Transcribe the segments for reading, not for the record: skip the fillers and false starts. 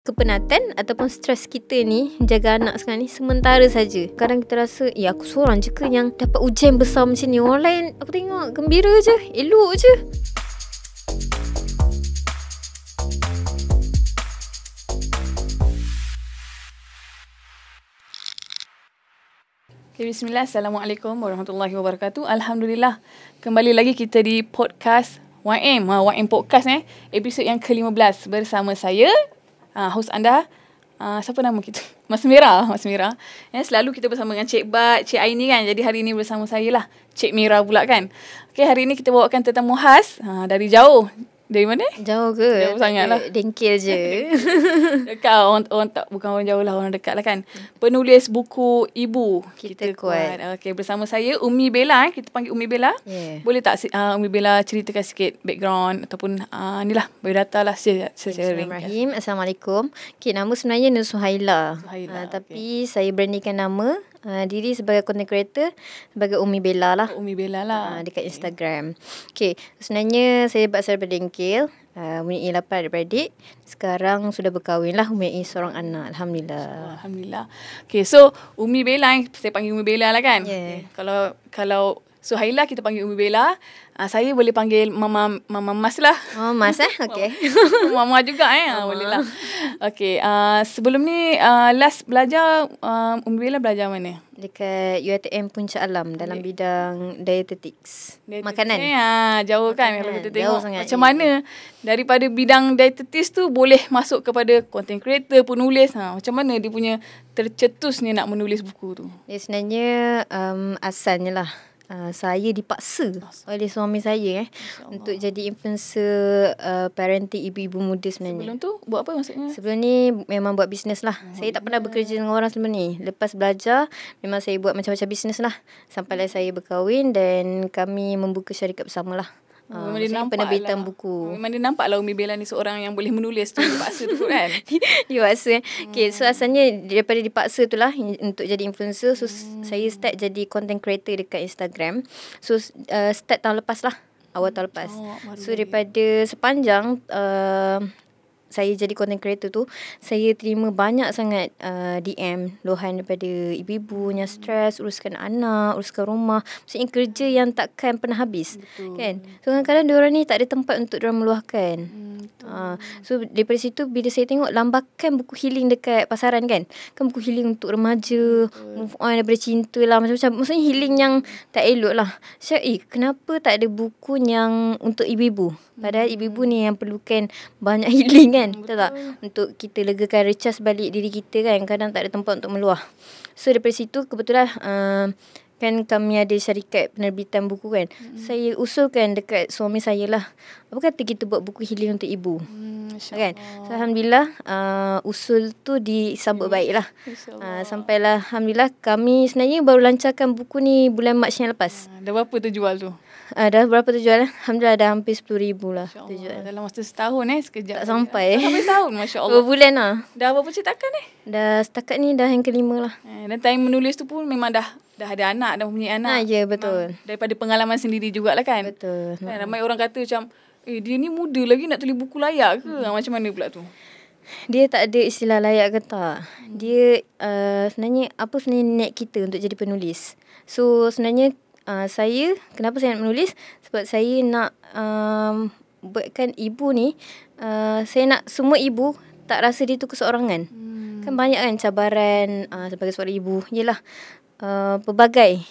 Kepenatan ataupun stres kita ni jaga anak sekarang ni sementara saja. Kadang kita rasa aku seorang je ke yang dapat ujian besar macam ni. Orang lain aku tengok gembira je, elok je. Okay, bismillah. Assalamualaikum warahmatullahi wabarakatuh. Alhamdulillah. Kembali lagi kita di podcast YM. YM Podcast episod yang ke-15 bersama saya, host anda. Siapa nama kita? Mas Mira. Selalu kita bersama dengan Cik Bat, Cik Aini kan. Jadi hari ini bersama saya lah, Cik Mira pula kan. Okay, hari ini kita bawakan tetamu khas dari jauh. Dari mana? Jauh ke? Jauh sangat lah. Dengkil je. Dekat orang tak, bukan orang jauh lah, orang dekat lah kan. Penulis buku Ibu Kita Kuat. Okay, bersama saya Umi Bella. Kita panggil Umi Bella. Yeah. Boleh tak Umi Bella ceritakan sikit background ataupun ni lah, biodata lah secara ringkas. Bismillahirrahmanirrahim. Assalamualaikum. Okay, nama sebenarnya Nur Suhaila. Tapi saya brandingkan nama diri sebagai content creator sebagai Umi Bella lah. Umi Bella lah. Dekat Instagram. Okay, sebenarnya saya berasal daripada Dengkil. Mempunyai 8 adik-beradik. Sekarang sudah berkahwin lah. Mempunyai seorang anak. Alhamdulillah. Alhamdulillah. Okay, so Umi Bella, saya panggil Umi Bella lah kan. Yeah. Okay. Kalau Suhaila kita panggil Umi Bella. Saya boleh panggil Mama Mas lah. Oh, Mas okay. Mama juga boleh lah. Okay, sebelum ni last belajar Umi Bella belajar mana? Dekat UiTM Puncak Alam dalam bidang dietetics. Makanan. Jauh kan kalau kita tengok sangat. Macam mana daripada bidang dietetics tu boleh masuk kepada content creator, penulis. Macam mana dia punya tercetus ni nak menulis buku tu? Sebenarnya asalnya lah. Saya dipaksa oleh suami saya untuk jadi influencer parenting ibu-ibu muda sebenarnya. Sebelum tu buat apa maksudnya? Sebelum ni memang buat bisnes lah. Saya tak pernah bekerja dengan orang sebelum ni. Lepas belajar memang saya buat macam-macam bisnes lah. Sampailah saya berkahwin dan kami membuka syarikat bersama lah. Memang dia nampak penerbitan lah. buku. Memang dia nampak lah Umi Bella ni seorang yang boleh menulis tu. Dipaksa tu kan. Dipaksa Okay, so asalnya daripada dipaksa tu lah untuk jadi influencer. So saya start jadi content creator dekat Instagram. So start tahun lepas lah. Awal tahun lepas. So daripada sepanjang saya jadi content creator tu, saya terima banyak sangat DM, luahan daripada ibu-ibu yang stres, uruskan anak, uruskan rumah. Maksudnya kerja yang takkan pernah habis. Betul. Kan? So kadang-kadang diorang ni tak ada tempat untuk diorang meluahkan. So daripada situ bila saya tengok lambakan buku healing dekat pasaran kan buku healing untuk remaja, move on daripada cinta lah, macam-macam. Maksudnya healing yang tak elok lah. Saya kenapa tak ada buku yang untuk ibu-ibu? Padahal ibu-ibu ni yang perlukan banyak healing kan. Betul tak? Untuk kita legakan, recharge balik diri kita kan. Kadang tak ada tempat untuk meluah. So daripada situ kebetulan kan kami ada syarikat penerbitan buku kan. Saya usulkan dekat suami saya lah. Apa kata kita buat buku healing untuk ibu? Kan? So, Alhamdulillah usul tu disambut baik lah. Sampailah Alhamdulillah kami sebenarnya baru lancarkan buku ni bulan Mac yang lepas. Dah berapa terjual tu? Dah berapa terjual? Alhamdulillah dah hampir 10,000 lah terjual. Dalam masa setahun sekejap. Tak sampai. Sampai setahun, Masya Allah. 2 bulan lah. Dah berapa cetakan Dah setakat ni dah yang ke-5 lah. Dan time menulis tu pun memang dah ada anak, dah mempunyai anak. Ya, betul. Memang daripada pengalaman sendiri jugalah kan. Betul. Kan, ramai orang kata macam dia ni muda lagi nak tulis buku layak ke? Macam mana pula tu? Dia tak ada istilah layak ke tak. Dia sebenarnya apa sebenarnya niat kita untuk jadi penulis. So sebenarnya saya kenapa saya nak menulis? Sebab saya nak buatkan ibu ni saya nak semua ibu tak rasa dia tu keseorangan. Kan banyak kan cabaran sebagai seorang ibu. Yelah pelbagai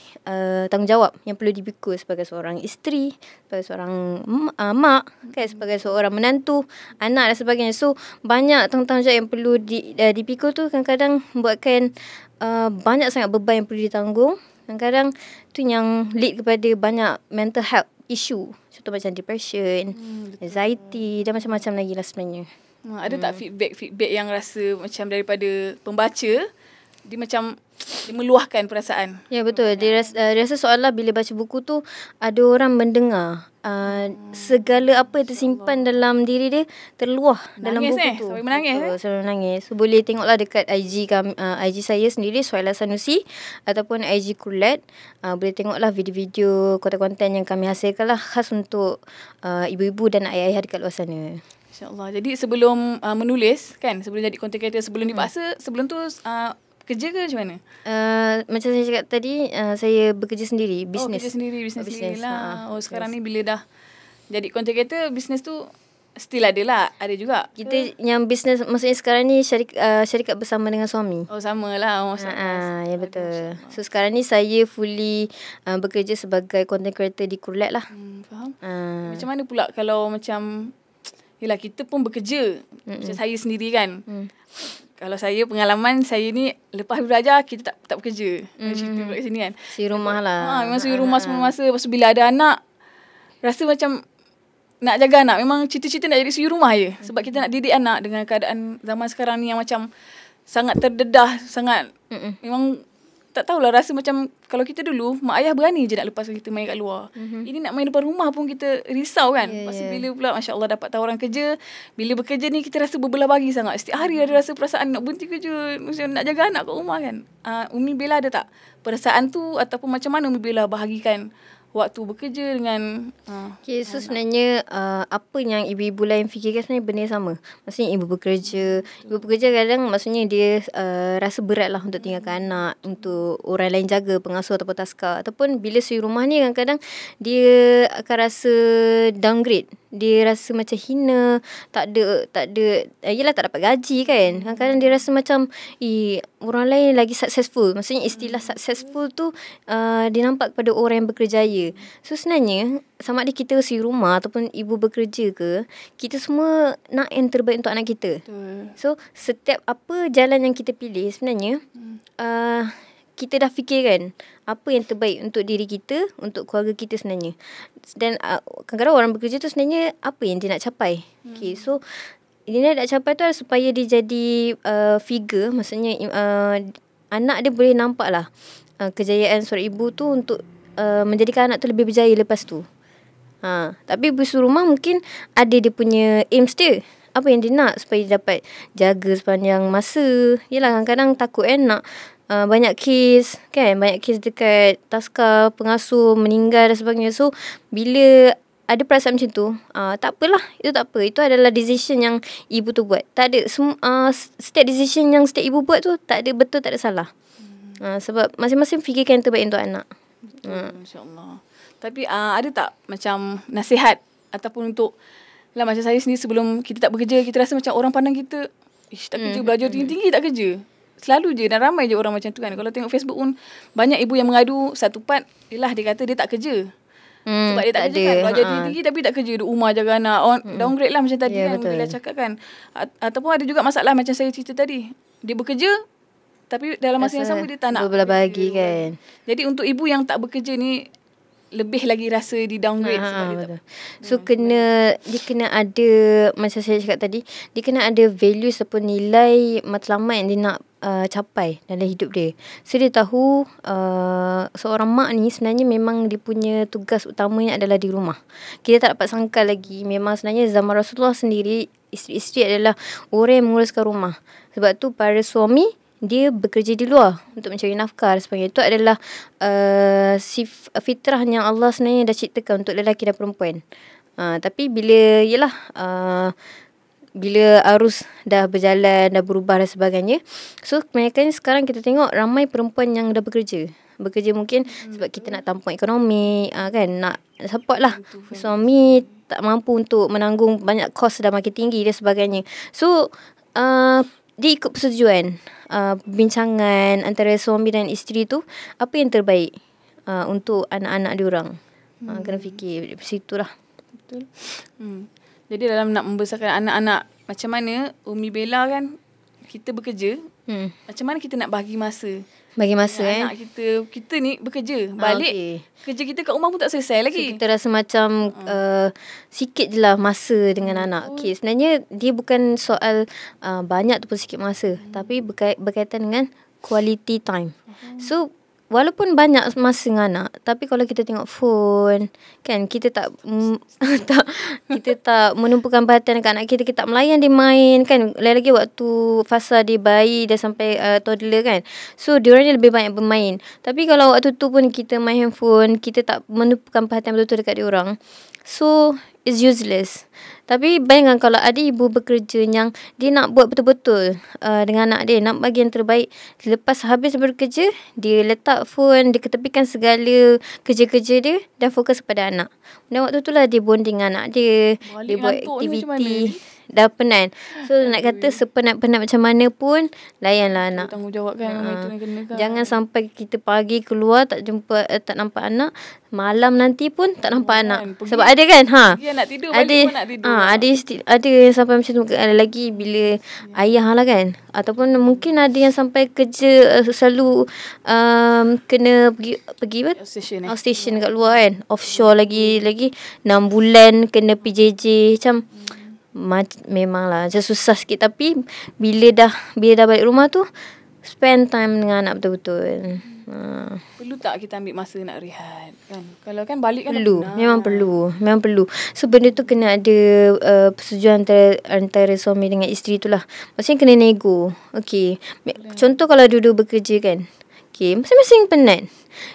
tanggungjawab yang perlu dipikul sebagai seorang isteri, sebagai seorang mak, kan, sebagai seorang menantu, anak dan sebagainya. So banyak tanggungjawab yang perlu dipikul tu kadang-kadang membuatkan banyak sangat beban yang perlu ditanggung. Kadang-kadang tu yang lead kepada banyak mental health issue. Contoh macam depression, anxiety dan macam-macam lagi lah sebenarnya. Ada tak feedback yang rasa macam daripada pembaca dia macam dia meluahkan perasaan? Ya, betul. Dia rasa seolah bila baca buku tu ada orang mendengar segala apa yang tersimpan dalam diri dia terluah dalam buku tu. Sampai menangis. Sampai menangis. So boleh tengoklah dekat IG IG saya sendiri Suhaila Sanusi ataupun IG Kulat. Boleh tengoklah video-video konten-konten yang kami hasilkan lah khas untuk ibu-ibu dan ayah-ayah dekat luar sana. InsyaAllah. Jadi sebelum menulis kan, sebelum jadi content creator, sebelum dipaksa, sebelum tu kerja ke macam mana? Macam saya cakap tadi, saya bekerja sendiri, bisnes. Kerja sendiri, bisnes sendiri lah. Sekarang ni yes. bila dah jadi content creator, bisnes tu still ada lah, ada juga. Kita yang bisnes, maksudnya sekarang ni syarikat bersama dengan suami. Sama lah. Ya betul. So sekarang ni saya fully bekerja sebagai content creator di Kurlat lah. Faham. Macam mana pula kalau macam, yelah kita pun bekerja. Macam saya sendiri kan. Kalau saya, pengalaman saya ni, lepas belajar kita tak bekerja. Cerita kat sini kan. Si rumah lah. Memang si rumah semua masa. Lepas tu bila ada anak, rasa macam nak jaga anak, memang cita-cita nak jadi suri rumah je. Sebab kita nak didik anak dengan keadaan zaman sekarang ni yang macam sangat terdedah, sangat memang tak tahulah, rasa macam kalau kita dulu, mak ayah berani je nak lepaskan kita main kat luar. Ini nak main depan rumah pun kita risau kan. Lepas tu bila pula Masya Allah dapat tawaran kerja, bila bekerja ni kita rasa berbelah bagi sangat. Setiap hari ada rasa perasaan nak berhenti kerja, macam nak jaga anak kat rumah kan. Umi Bella ada tak perasaan tu, ataupun macam mana Umi Bella bahagikan waktu bekerja dengan Okay, so sebenarnya apa yang ibu-ibu lain fikirkan sebenarnya benda yang sama. Maksudnya ibu bekerja kadang maksudnya dia rasa berat lah untuk tinggalkan anak, untuk orang lain jaga, pengasuh ataupun taska. Ataupun bila suri rumah ni kadang-kadang dia akan rasa downgrade. Dia rasa macam hina, tak ada yelah tak dapat gaji kan. Kadang-kadang dia rasa macam orang lain lagi successful. Maksudnya istilah successful tu dia nampak kepada orang yang berkerjaya. So sebenarnya sama ada kita si rumah ataupun ibu bekerja ke, kita semua nak yang terbaik untuk anak kita. So setiap apa jalan yang kita pilih sebenarnya kita dah fikirkan apa yang terbaik untuk diri kita, untuk keluarga kita sebenarnya. Dan kadang-kadang orang bekerja tu sebenarnya apa yang dia nak capai. Okay, so dia nak capai tu supaya dia jadi figure. Maksudnya anak dia boleh nampak lah kejayaan seorang ibu tu untuk menjadikan anak tu lebih berjaya lepas tu. Tapi ibu rumah mungkin ada dia punya aims dia. Apa yang dia nak supaya dia dapat jaga sepanjang masa. Yelah kadang-kadang takut nak banyak kes kan, banyak kes dekat taska, pengasuh meninggal dan sebagainya. So bila ada perasaan macam tu, tak apalah, itu tak apa. Itu adalah decision yang ibu tu buat. Tak ada setiap decision yang setiap ibu buat tu tak ada betul, tak ada salah. Sebab masing-masing fikirkan yang terbaik untuk anak. Masya-Allah. Tapi ada tak macam nasihat ataupun untuk lah macam saya sendiri sebelum kita tak bekerja, kita rasa macam orang pandang kita tak kerja, belajar tinggi-tinggi tak kerja. Selalu je dan ramai je orang macam tu kan. Kalau tengok Facebook pun banyak ibu yang mengadu satu part, yelah dia kata dia tak kerja. Sebab dia tak kerja kan, belajar tinggi-tinggi tapi tak kerja, duduk rumah jaga anak. Downgrade lah macam tadi kan bila cakap kan. Ataupun ada juga masalah macam saya cerita tadi. Dia bekerja tapi dalam masa yang sama dia tak nak berbelah bagi kan. Jadi untuk ibu yang tak bekerja ni lebih lagi rasa di downgrade sebab dia tak. So dia kena ada, macam saya cakap tadi, dia kena ada values ataupun nilai matlamat yang dia nak capai dalam hidup dia. So dia tahu seorang mak ni sebenarnya memang dia punya tugas utamanya adalah di rumah. Kita tak dapat sangkal lagi, memang sebenarnya zaman Rasulullah sendiri, isteri-isteri adalah orang yang menguruskan rumah. Sebab tu para suami dia bekerja di luar untuk mencari nafkah dan sebagainya. Itu adalah fitrah yang Allah sebenarnya dah ciptakan untuk lelaki dan perempuan. Tapi bila bila arus dah berjalan, dah berubah dan sebagainya, so kebanyakan sekarang kita tengok ramai perempuan yang dah bekerja mungkin sebab kita nak tampung ekonomi, kan, nak support lah. Suami tak mampu untuk menanggung banyak kos dah makin tinggi dan sebagainya. So dia ikut persetujuan bincangan antara suami dan isteri tu, apa yang terbaik untuk anak-anak diorang. Kena fikir di situ lah. Betul. Jadi dalam nak membesarkan anak-anak, macam mana Umi Bella kan, kita bekerja, macam mana kita nak bagi masa anak kita ni bekerja, balik kerja kita kat rumah pun tak selesai lagi. So kita rasa macam sikit je lah masa dengan anak. Okay, sebenarnya dia bukan soal banyak ataupun sikit masa, tapi berkaitan dengan quality time. So walaupun banyak masa dengan anak, tapi kalau kita tengok phone kan, kita tak kita tak menumpukan perhatian dekat anak kita, kita tak melayan dia main kan. Lagi waktu fasa dia bayi dah sampai toddler kan, so diorang ni lebih banyak bermain. Tapi kalau waktu tu pun kita main handphone, kita tak menumpukan perhatian betul-betul dekat diorang, so is useless. Tapi bayangkan kalau ada ibu bekerja yang dia nak buat betul-betul dengan anak dia, nak bagi yang terbaik. Lepas habis bekerja, dia letak phone, dia ketepikan segala kerja-kerja dia dan fokus pada anak. Dan waktu tu lah dia bonding dengan anak dia, dia buat aktiviti. Dah penat. So nak kata sepenat-penat macam mana pun, layanlah anak. Tanggungjawab kan, itu yang kena kan. Jangan sampai kita pagi keluar tak jumpa, tak nampak anak, malam nanti pun tak nampak anak. Sebab ada kan, dia nak tidur, balik pun nak tidur. Ada yang sampai macam tu. Ada lagi bila ayah lah kan, ataupun mungkin ada yang sampai kerja selalu kena pergi apa? Outstation kat luar kan, offshore lagi 6 bulan kena PJJ. Memanglah macam susah sikit. Tapi bila dah balik rumah tu, spend time dengan anak betul-betul. Perlu tak kita ambil masa nak rehat kan? Kalau kan balik kan perlu. Memang perlu. So benda tu kena ada persetujuan antara suami dengan isteri tu lah. Maksudnya kena nego. Okay, contoh kalau dua-dua bekerja kan, okay, masing-masing penat.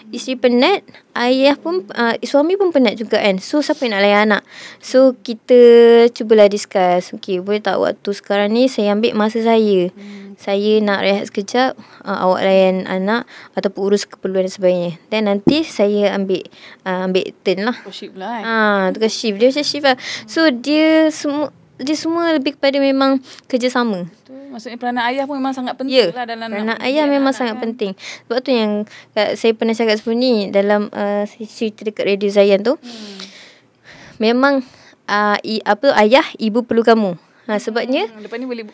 Isteri penat, ayah pun suami pun penat juga kan. So siapa yang nak layan anak? So kita cubalah discuss. Okay, boleh tak waktu sekarang ni saya ambil masa saya. Saya nak rehat sekejap, awak layan anak ataupun urus keperluan dan sebagainya. Dan nanti saya ambil turn lah. Shift lah tukar shift. Dia macam shift lah. So dia semua lebih kepada memang kerjasama. Maksudnya peranan ayah pun memang sangat penting lah dalam peranan ayah memang sangat penting. Sebab tu yang saya pernah cakap sebelum ni dalam cerita dekat Radio Zayan tu, memang ayah, ibu perlu kamu. Sebabnya lepas ni boleh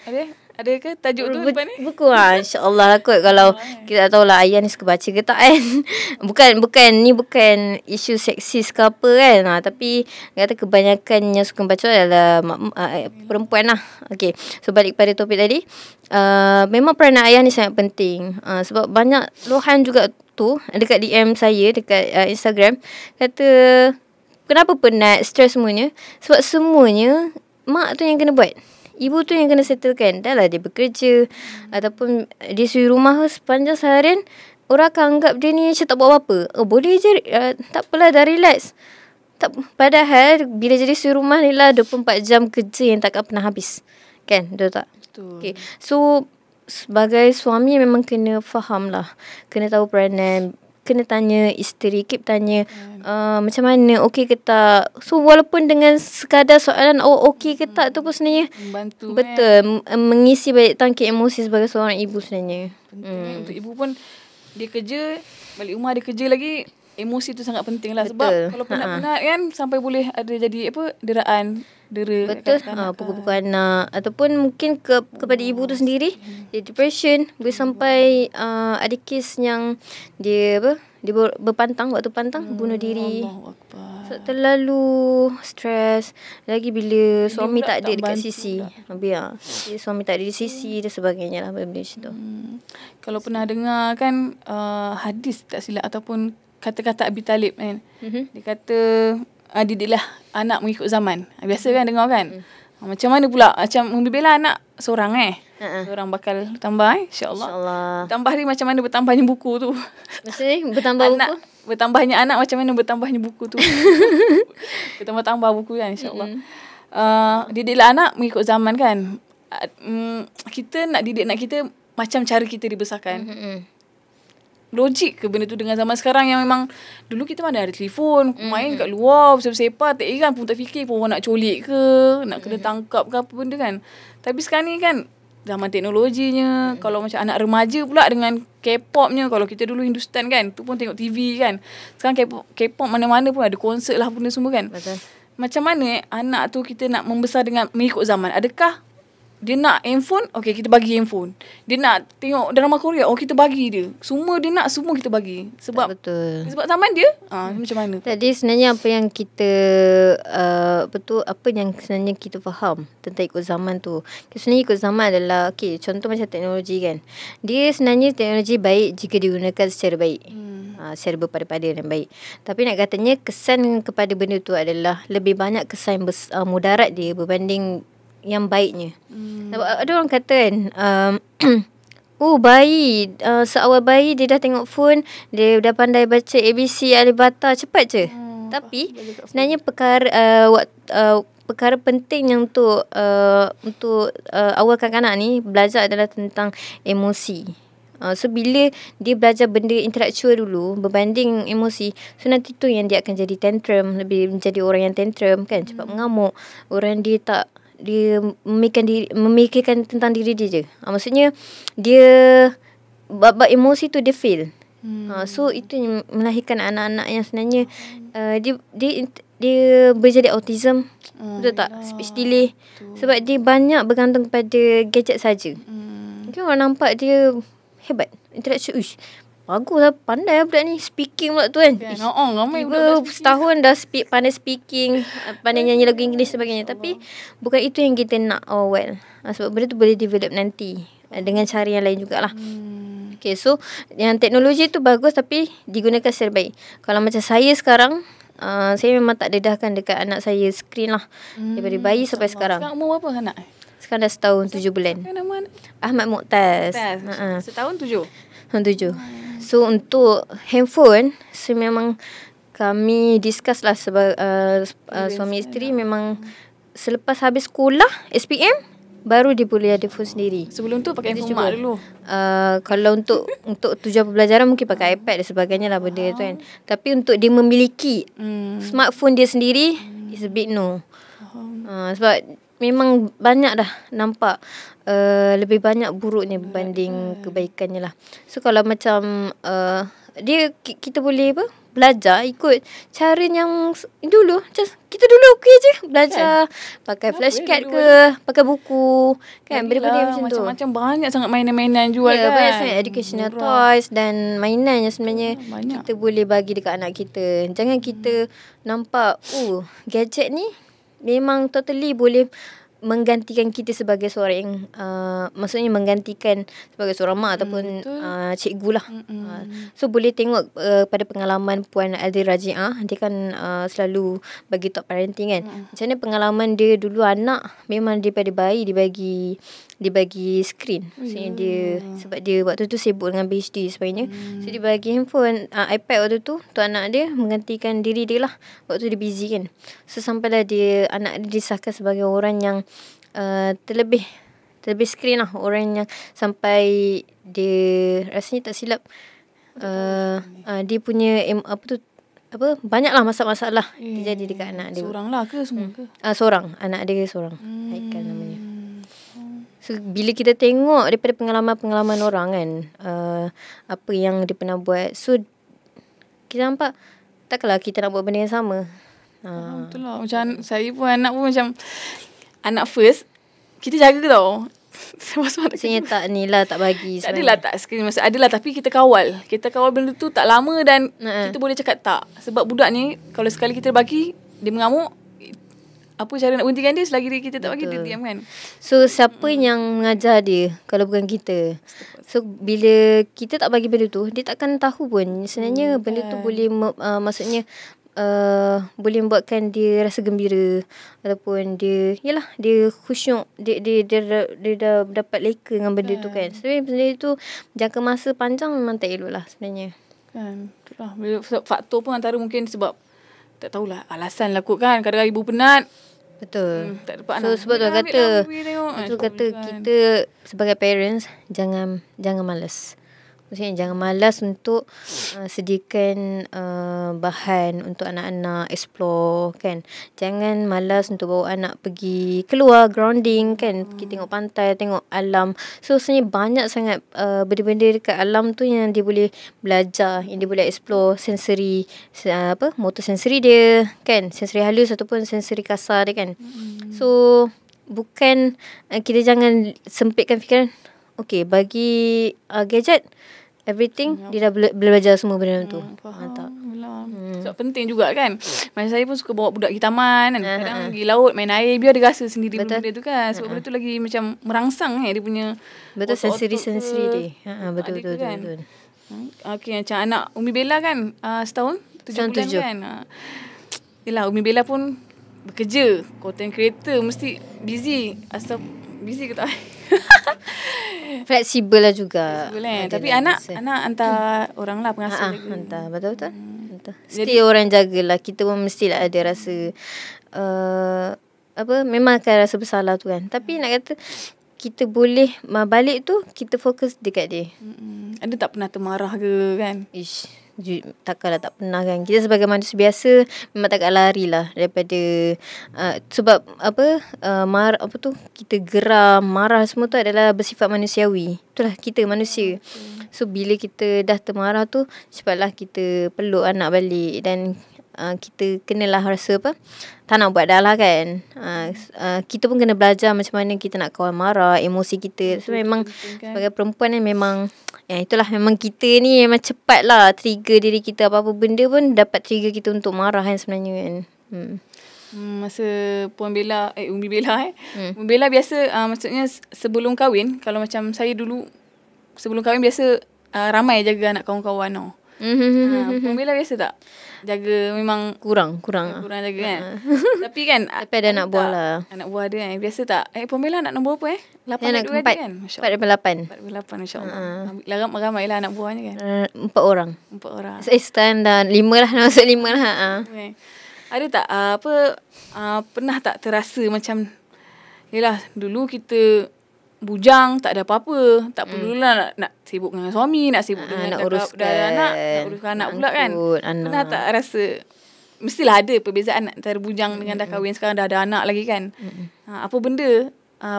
ada ke tajuk tu lepas ni? Buku insya-Allah lah kot. Kalau kita tak tahulah ayah ni suka baca ke tak kan. bukan isu seksis ke apa kan. Tapi kata kebanyakan yang suka baca adalah perempuan lah. Okay, so balik pada topik tadi. Memang peranan ayah ni sangat penting. Sebab banyak luahan juga tu dekat DM saya dekat Instagram, kata kenapa penat, stres semuanya. Sebab semuanya mak tu yang kena buat, ibu tu yang kena settlekan. Dah lah dia bekerja ataupun dia suri rumah sepanjang seharian, orang akan anggap dia ni macam tak buat apa-apa. Boleh je, tak apalah, dah relax. Padahal bila jadi suri rumah ni lah 24 jam kerja yang takkan pernah habis. Kan, betul tak? Betul. Okay. So sebagai suami memang kena faham lah, kena tahu peranan, kena tanya isteri, keep tanya macam mana, okey ke tak. So walaupun dengan sekadar soalan okey ke tak tu pun sebenarnya membantu. Betul, mengisi balik tangkit emosi sebagai seorang ibu sebenarnya. Penting untuk ibu pun, dia kerja, balik rumah dia kerja lagi, emosi tu sangat penting lah. Sebab kalau penat-penat kan sampai boleh ada jadi deraan, dera. Betul. Pukul-pukul anak ataupun mungkin kepada ibu tu sendiri, dia depression, boleh sampai ada kes yang dia berpantang, waktu pantang bunuh diri. So, terlalu stres. Lagi bila suami tak ada dekat sisi. Suami tak ada di sisi dan sebagainya lah, benda macam tu. Kalau pernah dengar kan hadis tak silap ataupun kata-kata Abi Talib kan. Dia kata didiklah anak mengikut zaman. Biasa kan dengar kan. Macam mana pula, macam membela anak seorang seorang bakal tambah insya-Allah. Tambah ni macam mana bertambahnya buku tu. Maksudnya bertambah buku? Bertambahnya anak macam mana bertambahnya buku tu. Bertambah-tambah buku kan insya-Allah. Didiklah anak mengikut zaman kan. Kita nak didik anak kita macam cara kita dibesarkan. Logik ke benda tu dengan zaman sekarang yang memang dulu kita mana ada telefon, main kat luar, bersepah-sepah, tak heran pun tak fikir pun orang nak colik ke, nak kena tangkap ke apa benda kan. Tapi sekarang ni kan zaman teknologinya, kalau macam anak remaja pula dengan K-popnya, kalau kita dulu Hindustan kan, tu pun tengok TV kan. Sekarang K-pop mana-mana pun ada konsert lah benda semua kan. Betul. Macam mana anak tu kita nak membesar dengan mengikut zaman? Adakah dia nak handphone, okay kita bagi handphone. Dia nak tengok drama Korea, kita bagi dia. Semua dia nak, semua kita bagi. Sebab betul. Sebab zaman dia, macam mana? Tadi sebenarnya apa yang kita apa yang sebenarnya kita faham tentang ikut zaman tu. Sebenarnya ikut zaman adalah, okay, contoh macam teknologi kan. Dia sebenarnya teknologi baik jika digunakan secara baik. Secara berpada-pada dan baik. Tapi nak katanya kesan kepada benda tu adalah lebih banyak kesan mudarat dia berbanding yang baiknya. Ada orang kata kan, bayi seawal bayi dia dah tengok phone, dia dah pandai baca ABC Alibata cepat je. Tapi sebenarnya perkara penting yang untuk awal kanak-kanak ni belajar adalah tentang emosi. So bila dia belajar benda intellectual dulu berbanding emosi, so nanti tu yang dia akan jadi tantrum, lebih menjadi orang yang tantrum kan, cepat mengamuk, orang dia memikirkan tentang diri dia je. Maksudnya dia bab emosi tu dia fail. So itu yang melahirkan anak-anak yang sebenarnya dia berjadi autism. Betul tak? Speech delay. Sebab dia banyak bergantung pada gadget saja. Mungkin orang nampak dia hebat, intellectual. Bagus lah, pandai lah budak ni. Speaking pula tu kan. Ramai tiba setahun dah pandai speaking, pandai nyanyi lagu Inggeris sebagainya. Tapi bukan itu yang kita nak awal. Sebab benda tu boleh develop nanti dengan cara yang lain jugalah. Okay, so yang teknologi tu bagus tapi digunakan secara baik. Kalau macam saya sekarang, saya memang tak dedahkan dekat anak saya skrin lah. Daripada bayi sampai sekarang. Sekarang umur berapa anak? Sekarang dah setahun 7 bulan. Nama Ahmad Muqtaz. Setahun 7. 7. So untuk handphone, so memang kami discuss lah suami isteri memang selepas habis sekolah SPM baru dia boleh ada phone sendiri. Sebelum tu pakai handphone mak dulu. Kalau untuk tujuan pembelajaran mungkin pakai iPad dan sebagainya lah benda tu kan. Tapi untuk dia memiliki smartphone dia sendiri is a big no. Sebab memang banyak dah nampak lebih banyak buruknya berbanding kebaikannya lah. So kalau macam kita boleh belajar ikut cara yang dulu. Kita dulu okey je belajar pakai flashcard ke, pakai buku kan, benda-benda macam tu. Macam-macam banyak sangat mainan-mainan jual kan. Banyak sangat educational toys dan mainan yang sebenarnya kita boleh bagi dekat anak kita. Jangan kita nampak gadget ni memang totally boleh menggantikan kita sebagai seorang yang maksudnya menggantikan sebagai seorang mak ataupun cikgu lah. So boleh tengok pada pengalaman Puan Adil Raji'ah, dia kan selalu bagi top parenting kan. Macam mana pengalaman dia dulu anak memang daripada bayi dibagi skrin. Maksudnya sebab dia waktu tu sibuk dengan PhD sebagainya. So dia bagi handphone, iPad waktu tu untuk anak dia menggantikan diri dia lah waktu dia busy kan. So sampailah anak dia disahkan sebagai orang yang terlebih skrin lah, orang yang sampai dia rasanya tak silap dia punya banyaklah masalah terjadi dekat anak dia. Seorang lah ke semua ke? Seorang, anak dia seorang. Haikal namanya. So bila kita tengok daripada pengalaman-pengalaman orang kan, apa yang dia pernah buat, so kita nampak takkanlah kita nak buat benda yang sama. Betul lah. Macam saya pun anak pun macam anak first, kita jaga tau. Maksudnya tak bagi. Adalah tak screen. Maksud adalah tapi kita kawal. Kita kawal benda tu tak lama dan kita boleh cakap tak. Sebab budak ni kalau sekali kita bagi, dia mengamuk, apa cara nak berhentikan dia selagi kita tak bagi, dia diam kan. So siapa yang mengajar dia kalau bukan kita? So bila kita tak bagi benda tu, dia takkan tahu pun sebenarnya benda tu boleh maksudnya boleh membuatkan dia rasa gembira ataupun dia khusyuk, dia dah dapat leka dengan benda tu kan. So benda tu jangka masa panjang memang tak elok lah sebenarnya kan. Itulah faktor pun antara mungkin sebab tak tahulah alasan lah kot kan. Kadang-kadang ibu penat. Betul. Tak dapat so sebab tu kata kita sebagai parents jangan malas. Maksudnya jangan malas untuk sediakan bahan untuk anak-anak explore kan. Jangan malas untuk bawa anak pergi keluar grounding kan, pergi tengok pantai, tengok alam. So sebenarnya banyak sangat benda-benda dekat alam tu yang dia boleh belajar, yang dia boleh explore sensori motor sensori dia kan, sensori halus ataupun sensori kasar dia kan. So bukan kita jangan sempitkan fikiran. Okay, bagi gadget everything dia dah belajar semua benda tu. Tak. Sebab penting juga kan. Macam saya pun suka bawa budak pergi taman kan. Kadang pergi laut main air, biar dia rasa sendiri benda tu kan. Sebab benda tu lagi macam merangsang dia punya sensori dia. Betul. Okay, macam anak Umi Bella kan setahun 7 bulan kan. Yelah Umi Bella pun bekerja, content creator, mesti busy. Asal busy ke tak? Fleksibel lah juga. Tapi anak hantar orang lah pengasuh. Hantar, betul. betul. Mesti orang jagalah. Kita pun mestilah ada rasa memang akan rasa bersalah tu kan. Tapi nak kata kita boleh balik tu, kita fokus dekat dia. Ada tak pernah termarah ke kan? Takkanlah tak pernah kan. Kita sebagai manusia biasa memang takkan lari lah daripada sebab kita geram, marah, semua tu adalah bersifat manusiawi. Itulah kita manusia. So bila kita dah termarah tu, cepatlah kita peluk anak balik. Dan kita kenalah rasa tak nak buat dah lah kan. Kita pun kena belajar macam mana kita nak kawal marah, emosi kita. So memang sebagai perempuan ni memang itulah, memang kita ni memang cepat lah trigger diri kita. Apa-apa benda pun dapat trigger kita untuk marah kan sebenarnya kan. Masa Puan Bella Umi Bella Umi Bella biasa maksudnya sebelum kahwin, kalau macam saya dulu sebelum kahwin biasa ramai jaga anak kawan-kawan tau. Puan Bella biasa tak jaga? Memang kurang jaga kan. Tapi kan tapi ada anak buah lah. Anak buah ada kan. Biasa tak Puan Bella anak nombor apa 8 anak adik ada kan? 4 Masya-Allah. Ramai lah anak buahnya kan. 4 orang. Standard 5 lah, masuk 5 lah. Okay. Ada tak pernah tak terasa macam yelah dulu kita bujang, tak ada apa-apa, tak perlulah nak sibuk dengan suami, nak sibuk dengan nak uruskan anak, nak uruskan anak pula kan. Pernah tak rasa mestilah ada perbezaan antara bujang dengan dah kahwin, sekarang dah ada anak lagi kan. Apa benda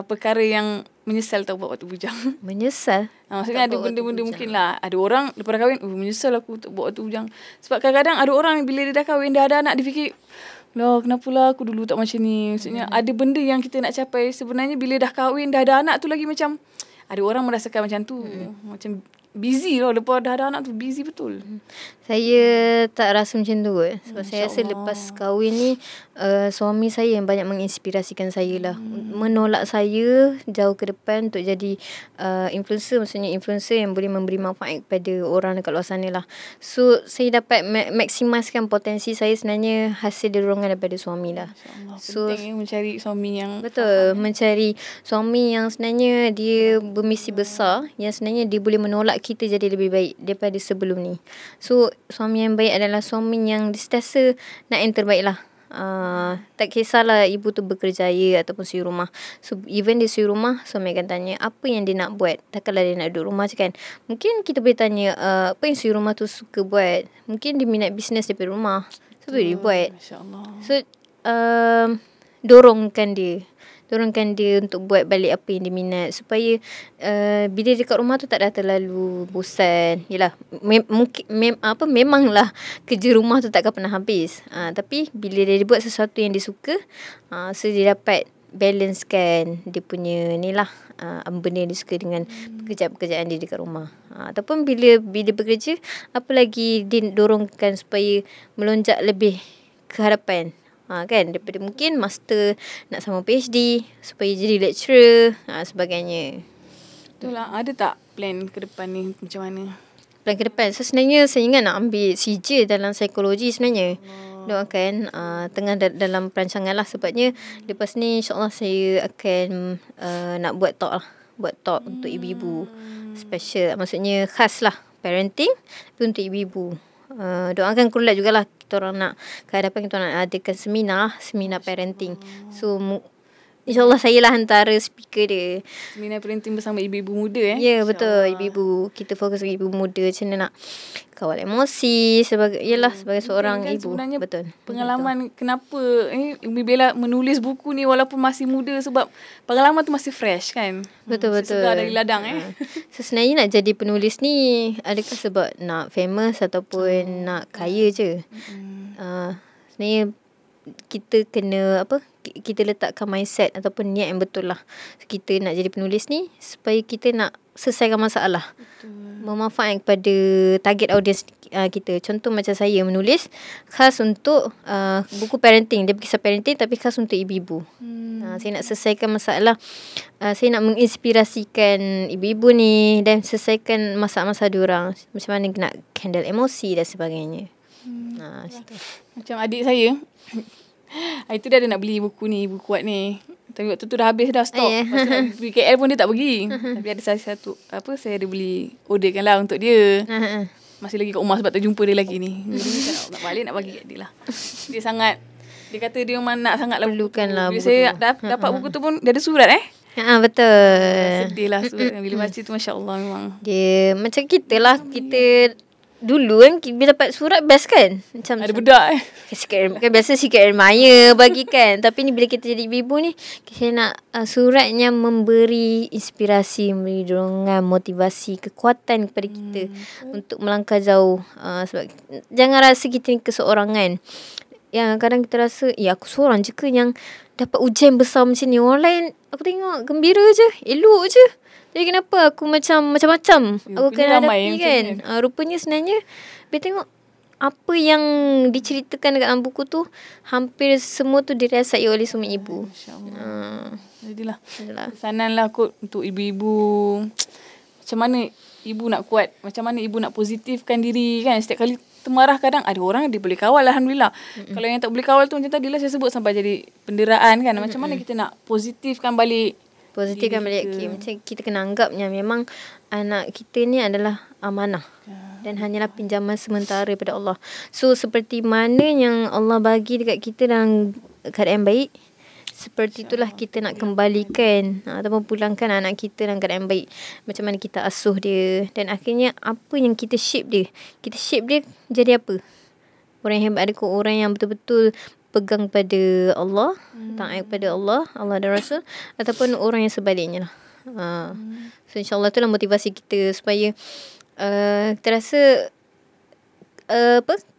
perkara yang menyesal tak buat waktu bujang? Menyesal? Maksudnya ada benda-benda mungkin lah. Ada orang lepas dah kahwin, menyesal aku tak buat waktu bujang. Sebab kadang-kadang ada orang bila dia dah kahwin, dah ada anak, dia fikir, lah kenapalah aku dulu tak macam ni. Maksudnya ada benda yang kita nak capai. Sebenarnya bila dah kahwin, dah ada anak tu lagi macam, ada orang merasakan macam tu. Macam busy lah. Lepas dah ada anak tu busy betul. Saya tak rasa macam tu sebab saya rasa lepas kahwin ni suami saya yang banyak menginspirasikan saya lah. Menolak saya jauh ke depan untuk jadi influencer. Maksudnya influencer yang boleh memberi manfaat kepada orang dekat luar sana lah. So saya dapat maksimaskan potensi saya sebenarnya hasil dorongan daripada suami lah. So penting mencari suami yang betul, mencari suami yang sebenarnya dia bermisi besar, yang sebenarnya dia boleh menolak kita jadi lebih baik daripada sebelum ni. So suami yang baik adalah suami yang sentiasa nak yang terbaik lah. Tak kisahlah ibu tu berkerjaya ataupun suri rumah. So even dia suri rumah, suami akan tanya apa yang dia nak buat. Takkanlah dia nak duduk rumah je kan. Mungkin kita boleh tanya apa yang suri rumah tu suka buat. Mungkin dia minat bisnes daripada rumah, so boleh dia buat. So dorongkan dia untuk buat balik apa yang dia minat, supaya bila dia kat rumah tu tak dah terlalu bosan. Yalah, memanglah kerja rumah tu takkan pernah habis. Tapi bila dia buat sesuatu yang dia suka, so dia dapat balancekan dia punya ni lah, benda yang dia suka dengan pekerjaan dia dekat rumah. Ataupun bila bekerja, apa lagi dia dorongkan supaya melonjak lebih ke hadapan. Kan, daripada mungkin master nak sama PhD supaya jadi lecturer, sebagainya. Betul lah. Ada tak plan ke depan ni macam mana? Plan ke depan, so sebenarnya saya ingat nak ambil CJ dalam psikologi sebenarnya. Doakan tengah dalam perancangan lah. Sebabnya lepas ni insyaAllah saya akan nak buat talk untuk ibu-ibu special, maksudnya khas lah parenting tapi untuk ibu-ibu. Doakan kulat jugalah. Kita orang nak ke hadapan, kita nak adakan seminar parenting. So InsyaAllah saya lah antara speaker dia. Seminar parenting bersama ibu-ibu muda Ya, betul. Ibu-ibu. Kita fokus ke ibu muda. Macam mana nak kawal emosi sebagai seorang kan ibu. Sebenarnya betul. Pengalaman kenapa Umi Bella menulis buku ni walaupun masih muda, sebab pengalaman tu masih fresh kan. Betul. Segar dari ladang So sebenarnya nak jadi penulis ni adakah sebab nak famous ataupun nak kaya je? Sebenarnya kita kena kita letakkan mindset ataupun niat yang betul lah. Kita nak jadi penulis ni supaya kita nak selesaikan masalah. Betul. Memanfaat kepada target audience kita. Contoh macam saya menulis khas untuk buku parenting. Dia kisah parenting tapi khas untuk ibu-ibu. Saya nak selesaikan masalah. Saya nak menginspirasikan ibu-ibu ni dan selesaikan masalah-masalah diorang. Macam mana nak handle emosi dan sebagainya. Macam adik saya, itu dia ada nak beli buku kuat ni. Tapi waktu tu dah habis dah stok. Lepas tu KL pun dia tak pergi. Tapi ada satu saya ada beli, orderkan lah untuk dia. masih lagi kat rumah sebab tak jumpa dia lagi ni. Jadi nak balik nak bagi kat dia lah. Dia kata dia memang nak sangat lah Perlukan lah Bila buku saya tu. dapat buku tu pun dia ada surat Betul. sedih lah surat. Bila baca tu Masya Allah memang. Dia macam kita lah. Kita dulu kan bila dapat surat best kan. Macam Ada budak kan biasa sikit air maya bagi kan. Tapi ni bila kita jadi ibu ni, kita nak suratnya memberi inspirasi, memberi dorongan, motivasi, kekuatan kepada kita untuk melangkah jauh. Sebab jangan rasa kita ni keseorangan. Yang kadang kita rasa, aku seorang je ke yang dapat ujian besar macam ni. Orang lain aku tengok gembira je, elok je. Jadi kenapa aku macam-macam aku kena hadapi kan. Rupanya sebenarnya bila tengok apa yang diceritakan dekat dalam buku tu, hampir semua tu dirasai oleh semua ibu. Jadilah pesanan lah kot untuk ibu-ibu. Macam mana ibu nak kuat, macam mana ibu nak positifkan diri kan. Setiap kali termarah kadang ada orang dia boleh kawal, Alhamdulillah. Kalau yang tak boleh kawal tu macam tadi lah saya sebut sampai jadi penderaan kan. Macam mana kita nak positifkan balik Macam kita kena anggapnya memang anak kita ni adalah amanah dan hanyalah pinjaman sementara daripada Allah. So seperti mana yang Allah bagi dekat kita dalam keadaan baik, seperti itulah kita nak kembalikan ataupun pulangkan anak kita dalam keadaan baik. Macam mana kita asuh dia, dan akhirnya apa yang kita shape dia jadi apa? Orang yang hebat, adakah orang yang betul-betul pegang pada Allah, taat kepada Allah dan Rasul, ataupun orang yang sebaliknya lah. So insyaAllah itulah motivasi kita supaya kita rasa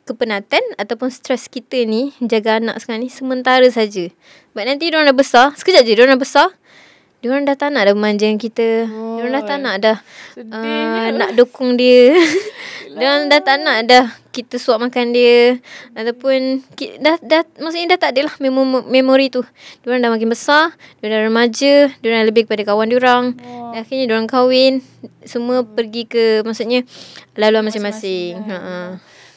kepenatan ataupun stres kita ni jaga anak sekarang ni sementara saja. Sebab nanti diorang dah besar, sekejap je diorang dah besar, diorang dah tak nak dah memanjakan kita. Diorang dah tak nak dah nak dukung dia. Diorang dah tak nak dah kita suap makan dia, ataupun dah maksudnya dah tak ada lah memori tu. Diorang dah makin besar, diorang dah remaja, diorang lebih kepada kawan diorang. Akhirnya diorang kahwin, semua pergi ke maksudnya laluan masing-masing.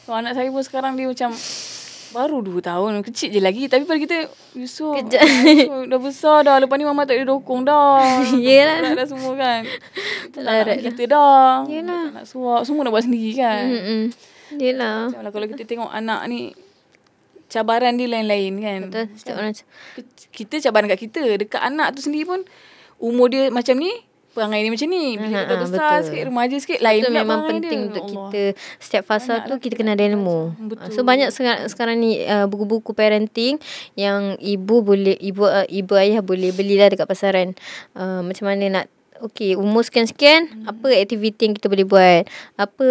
So, anak saya pun sekarang dia macam baru 2 tahun, kecil je lagi. Tapi pada kita Yusof dah besar dah, lepas ni mama tak boleh dokong dah. Yelah, dah semua kan. Kita dah. Yelah, nak suap, semua nak buat sendiri kan. Yelah. Macam lah kalau kita tengok anak ni, cabaran dia lain-lain kan. Betul, setiap orang kita cabaran kat kita, dekat anak tu sendiri pun umur dia macam ni, perangai dia macam ni. Bila dah besar sikit, remaja sikit, lain itu pula memang perangai penting dia. untuk Allah. kita setiap fasa tu kita kena ada ilmu. Betul. So banyak sekarang ni buku-buku parenting yang ibu ayah boleh belilah dekat pasaran. Macam mana nak umur sekian-sekian, apa aktiviti yang kita boleh buat, apa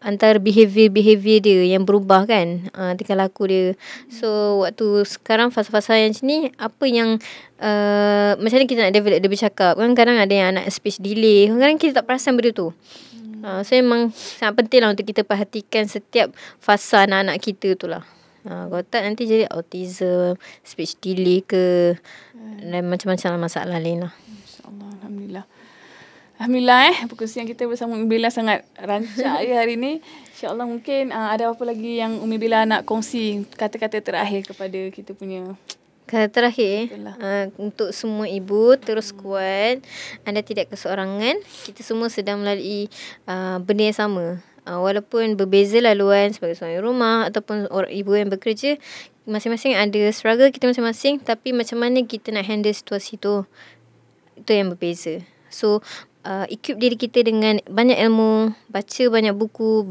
antara behavior dia yang berubah kan, tingkah laku dia. So waktu sekarang fasa-fasa yang macam ni, apa yang macam mana kita nak develop dia bercakap kan. Kadang ada yang anak speech delay, kadang kita tak perasan benda tu. So memang sangat penting lah untuk kita perhatikan setiap fasa anak-anak kita tu lah. Kalau tak nanti jadi autism, speech delay ke, dan macam-macam masalah lain lah. InsyaAllah, Alhamdulillah perkongsian kita bersama Umi Bella sangat rancak hari ni. InsyaAllah mungkin ada apa lagi yang Umi Bella nak kongsi, kata-kata terakhir kepada kita punya. Kata terakhir, untuk semua ibu, terus kuat. Anda tidak keseorangan. Kita semua sedang melalui benda yang sama. Walaupun berbeza laluan sebagai suami rumah ataupun orang ibu yang bekerja, masing-masing ada struggle kita masing-masing. Tapi macam mana kita nak handle situasi tu, itu yang berbeza. So equip diri kita dengan banyak ilmu, baca banyak buku,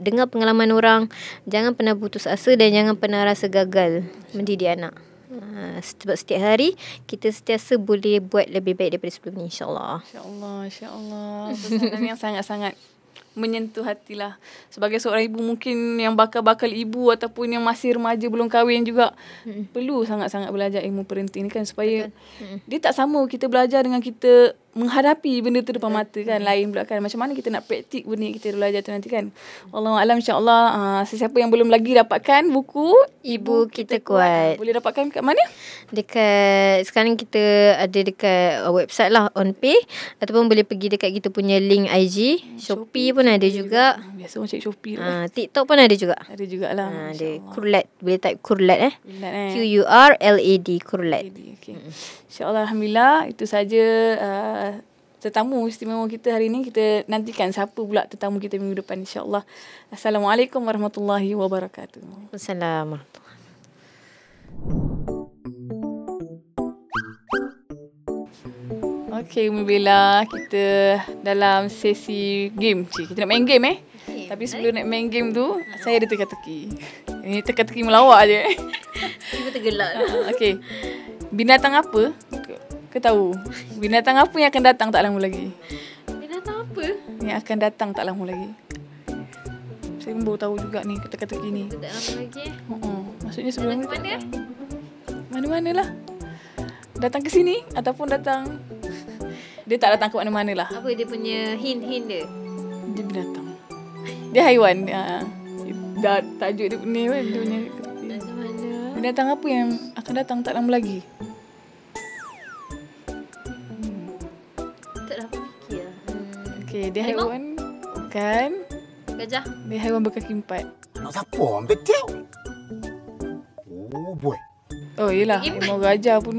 dengar pengalaman orang. Jangan pernah putus asa dan jangan pernah rasa gagal mendidik anak. Sebab setiap hari kita sentiasa boleh buat lebih baik daripada sebelum ni, insyaAllah. InsyaAllah. Pesanan yang sangat-sangat menyentuh hatilah. Sebagai seorang ibu mungkin yang bakal ibu ataupun yang masih remaja belum kahwin juga, perlu sangat-sangat belajar ilmu parenting ni kan, supaya dia tak sama kita belajar dengan kita menghadapi benda tu depan mata kan. Lain pula kan, macam mana kita nak praktik benda yang kita belajar tu nanti kan. Wallahualam, insyaAllah sesiapa yang belum lagi dapatkan buku Ibu Kita Kuat, boleh dapatkan kat mana? Dekat sekarang kita ada dekat website lah, OnPay, ataupun boleh pergi dekat kita punya link IG, Shopee pun ada juga. Biasa orang cari Shopee tu. TikTok pun ada juga. Ada jugalah. Ada Kurlat, boleh type Kurlat QURLAD Kurlat. Okay. InsyaAllah, Alhamdulillah, itu saja tetamu istimewa kita hari ni. Kita nantikan siapa pula tetamu kita minggu depan, insyaAllah. Assalamualaikum warahmatullahi wabarakatuh. Assalamualaikum. Okay, Umi Bella, kita dalam sesi game. Kita nak main game Tapi sebelum nak main game tu, saya ada teka-teki. Ini teka-teki melawak je. Tiba tergelak. Okay. Binatang apa? Kau tahu? Binatang apa yang akan datang tak lama lagi? Binatang apa? Yang akan datang tak lama lagi. Saya pun baru tahu juga ni teka-teki ni. Tak lama lagi Maksudnya sebelum ni mana? Mana-mana lah. Datang ke sini ataupun datang. Dia tak datang ke mana-mana lah. Apa dia punya hint dia? Dia binatang. Dia haiwan. Dah tajuk dia ni kan. Dia punya Macam mana? binatang apa yang akan datang tak lama lagi? Tak dapat fikir lah. Okay, dia haiwan. Bukan. Gajah. Dia haiwan berkaki 4. Anak siapa? Ambil tiaw. Oh boy. Oh yelah, harimau, gajah pun.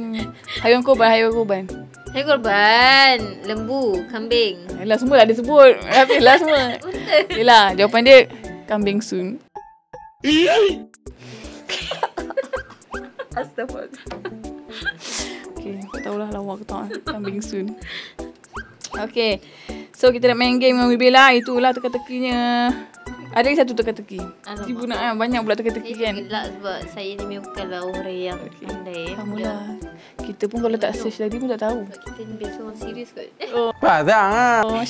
Haiwan korban. Hai korban. Lembu. Kambing. Yelah, semua dah disebut. Habislah semua. Yelah, jawapan dia kambing soon. Astaghfirullah. Okay, tak tahulah lawak ke tak. Kambing soon. Okay, so kita nak main game dengan Umi Bella. Itulah teka-tekinya. Ada lagi satu teka-teki. Ibu nak banyak pula teka-teki kan. Saya gelak sebab saya ni bukanlah orang yang pandai. Kamulah. Kita pun kalau tak search tadi pun tak tahu. Sebab kita ni biasa orang serius kot. Padang ah. Oh,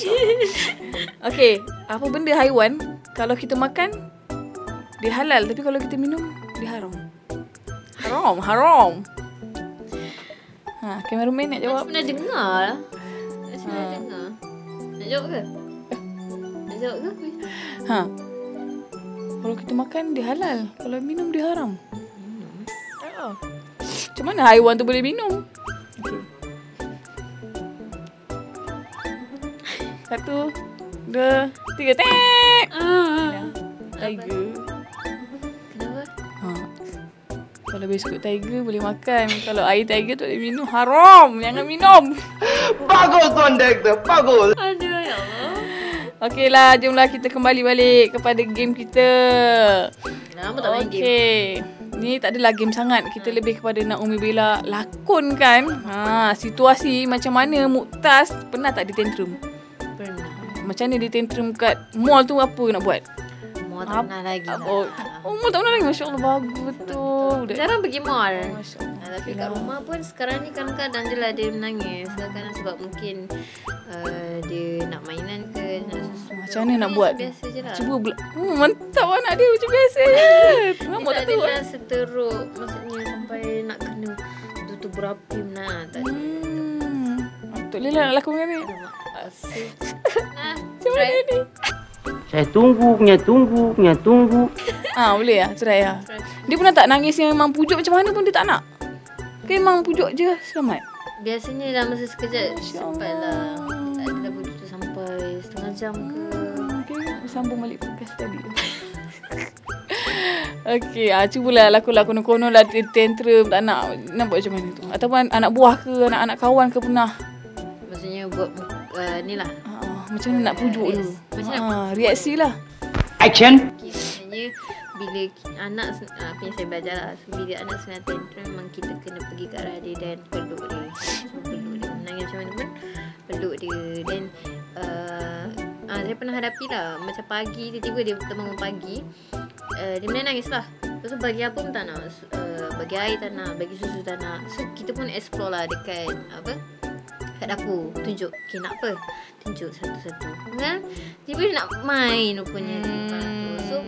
okay, apa benda haiwan kalau kita makan dia halal, tapi kalau kita minum dia haram. Haram. Cameraman nak jawab. Pernah dengar lah. Pernah dengar. Nak jawab ke? Nak jawab ke? Kalau kita makan dia halal, kalau minum dia haram. Macam mana haiwan tu boleh minum? Okay. 1, 2, 3. Tek. Tiger. Kenapa? Kalau biskut tiger boleh makan. Kalau air tiger tu boleh minum. Haram. Jangan minum. Bagus tuan direktor. Bagus. Aduh, ya Allah. Okeylah, jomlah kita kembali balik kepada game kita. Kenapa tak main game? Okey. Ni tak adalah game sangat. Kita lebih kepada nak Umi Bella lakonkan situasi macam mana Muqtas pernah tak dia tantrum? Pernah. Macam mana dia tantrum kat mall tu, apa nak buat? Mall tak pernah lagi lah. Mall tak pernah lagi. Masya Allah, bagus betul. Jarang pergi mall. Masya Allah. Tapi kat rumah pun sekarang ni kadang-kadang je lah dia menangis. Kadang-kadang sebab mungkin dia nak mainan ke, nak susu. Macam mana nak buat? Biasa je lah. Cuba mantap anak dia macam biasa je. Kenapa Dia tak tak tahu? adalah seteruk. Maksudnya sampai nak kena tutup berapi nak. Tak ada. Tok Lila nak lakonkan ni. Macam mana ni? Saya tunggu. Boleh lah, try lah. Dia pernah tak nangis yang memang pujuk macam mana pun dia tak nak? Ke memang pujuk je selamat? Biasanya dalam masa sekejap Masya sempat lah. Tak adalah begitu sampai setengah jam ke. Okay, sambung balik podcast tadi. Okay, cubalah lakon-lakon konon lah tantrum tak nak buat macam mana tu. Ataupun anak buah ke, anak-anak kawan ke pernah. Maksudnya buat ni lah. Macam mana nak pujuk tu. Macam mana? Reaksi lah. Action. Sebenarnya bila anak, apa yang saya belajar lah, bila anak senang tantrum memang kita kena pergi ke arah dia dan peluk dia. Peluk dia, menangis macam mana pun peluk dia. Dan saya pernah hadapi lah, macam pagi tiba-tiba dia terbangun pagi, dia menangis lah. Lepas tu bagi apa pun tak nak, bagi air tak nak, bagi susu tak nak. So kita pun explore lah dekat kat dapur, tunjuk, okay nak apa, tunjuk satu-satu kan. Tiba dia nak main rupanya so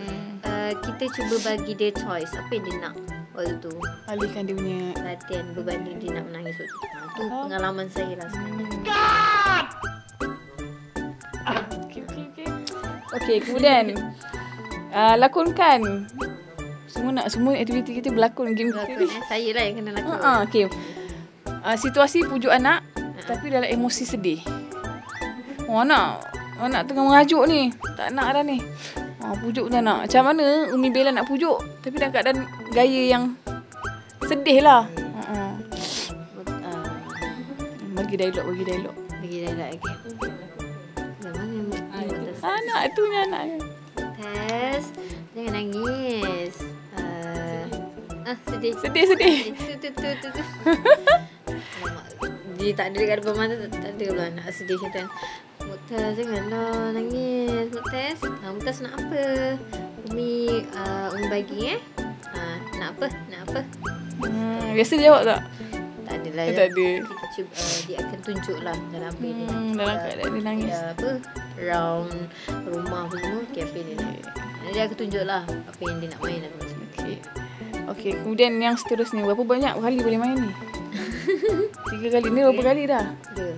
kita cuba bagi dia choice apa yang dia nak waktu tu, Alihkan dia punya latihan berbanding dia nak menangis waktu tu. Tu pengalaman saya lah sebenarnya. Okay, kemudian lakonkan. Semua aktiviti kita berlakon game kita ni. Saya lah yang kena lakon. Okay. Situasi pujuk anak tapi dalam emosi sedih. Anak tengah mengajuk ni. Tak nak dah ni. Pujuk tak nak. Macam mana Umi Bella nak pujuk tapi dalam keadaan gaya yang sedih lah. Bagi dialog. Lagi dah lagi. Dah mana Mumtaz? Anak tu ni anaknya. Mumtaz, jangan nangis. Sedih. Sedih. Tu. Alamak, dia tak ada dekat depan mata, tak ada pula nak sedih macam tu. Mumtaz, janganlah nangis. Mumtaz, Mumtaz nak apa? Umi bagi nak apa? Biasa dia jawab tak? Tak adalah. Tak ada. Kita cuba, dia akan tunjuklah dalam apa yang dia nak. Dalam keadaan dia nangis. Round rumah apa semua. Okay, apa yang dia nak. Dia akan tunjuklah apa yang dia nak main lah. Okey, kemudian yang seterusnya, berapa banyak kali boleh main ni? 3 kali. Ni berapa kali dah?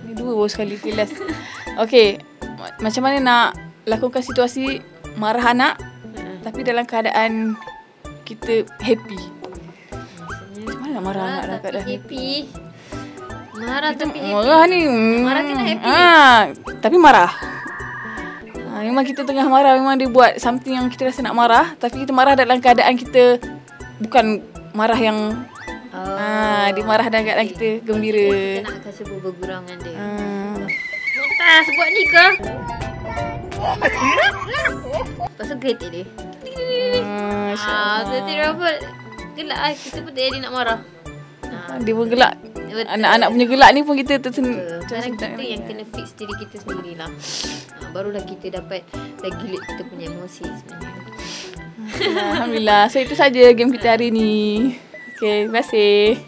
Ni 2 baru sekali kelas. Okey, macam mana nak lakukan situasi marah anak tapi dalam keadaan kita happy? Macam mana nak marah anak dalam keadaan happy? Marah tapi happy. Marah ni. Marah kena happy. Tapi marah. Memang kita tengah marah, memang dia buat something yang kita rasa nak marah, tapi kita marah dalam keadaan kita bukan marah yang dia marah dalam keadaan kita gembira. Kita nak kasi bergurau dengan dia. Mumtaz buat ni ke? Pasal geretik dia. Geretik robot. Gelak lah. Kita pun tak jadi nak marah. Dia pun gelak. Anak-anak punya gelak ni pun kita Kadang kita yang kena fix diri kita sendirilah. Barulah kita dapat regulate kita punya emosi sebenarnya. Alhamdulillah. So itu saja game kita hari ni. Okay, terima kasih.